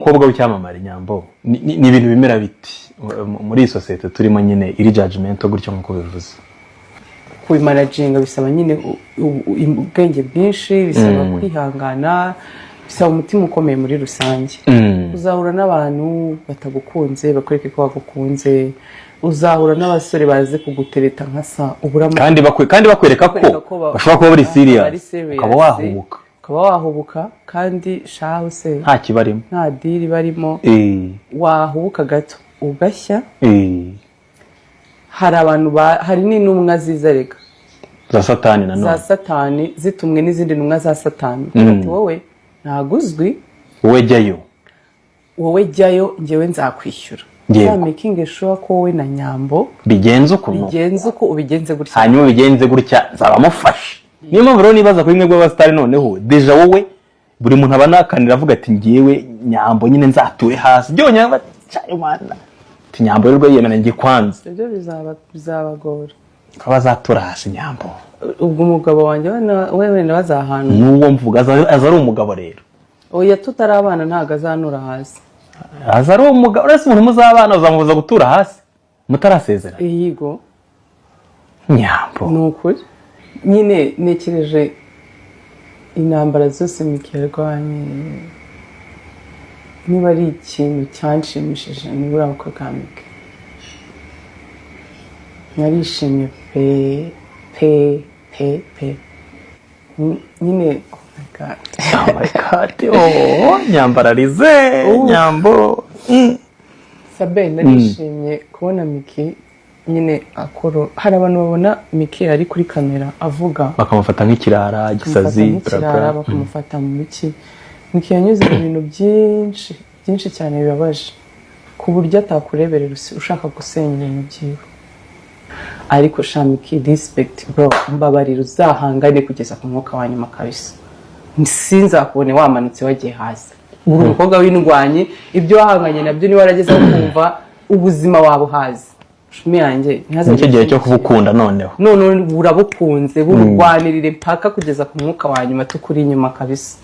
Kobwa w'icyamamare Nyambo ni ibintu bimera biti muri societe turimo nyine iri judgment gutyo nko bivuze. Kubimanaginga bisaba nyine ubwenge bwinshi, bisaba kwihangana, bisaba umutima ukomeye muri rusange. Uzahura n'abantu batagukunze bakwereke ko bagukunze, uzahura n'abasore baze kugutereta nkasa uburamo kandi bakwereka ko bashobora kuba bari serious ukaba wahubuka kandi shaho se nta kibarimo, nta diri barimo, wahubuka gato ugashya. Hari abantu hari n'intumwa zizareka za satani nanone, za satani zitumwe n'izindi ntumwa za satani. Ati wowe ntaguzwi, wowe jyayo ngewe nzakwishyura. Ya making sure ko wowe na Nyambo bigenze uko ubigenze gutya, hanyuma bigenze gutya zabamufasha. Niyo mpamvu rero nibaza ko bimwe bw'abastari noneho deja wowe buri muntu abanakanira avuga ati ngiyewe Nyambo nyine nzature hasi byonya bacaye mwana ati Nyambo rero yemena ngi kwanza. Ibyo bizabagora ko bazatura hasi Nyambo. Ubwo umugabo wanjye wewe bazahana n'uwo mvuga azari umugabo rero. Oya tutarabana ntago azanura hasi. Azari umugabo rese umuntu muzabana uzamubuza gutura hasi mutarasezera. Yigo Nyambo nukuri nyine nekereje intambara zose mikirwanye. Niba ari ikintu cyanshimishije nibura uko kamike narishimye pe nyine. Oh my god nyambararize Nyambo. Sabe narishimye kubona Miki nyine akoro. Hari abantu babona Miki ari kuri kamera avuga bakamufata nk'ikirara gisazi bakamufata mu biki. Miki yanyuze mu bintu byinshi cyane bibabaje ku buryo atakureberera ushaka gusenya ibintu byiwe. Ariko Miki respect bro, mbabarira uzahangane kugeza ku mwuka wa nyuma kabisa. Sinzakubone wamanutse wagiye hasi. Uri umukobwa w'indwanyi, ibyo wahanganye nabyo ni warageze kumva ubuzima wabuhaze. Shumi yanjye nicyo gihe cyo kubukunda noneho urabukunze burwanirire mpaka kugeza ku mwuka wa nyuma tukuri inyuma kabisa.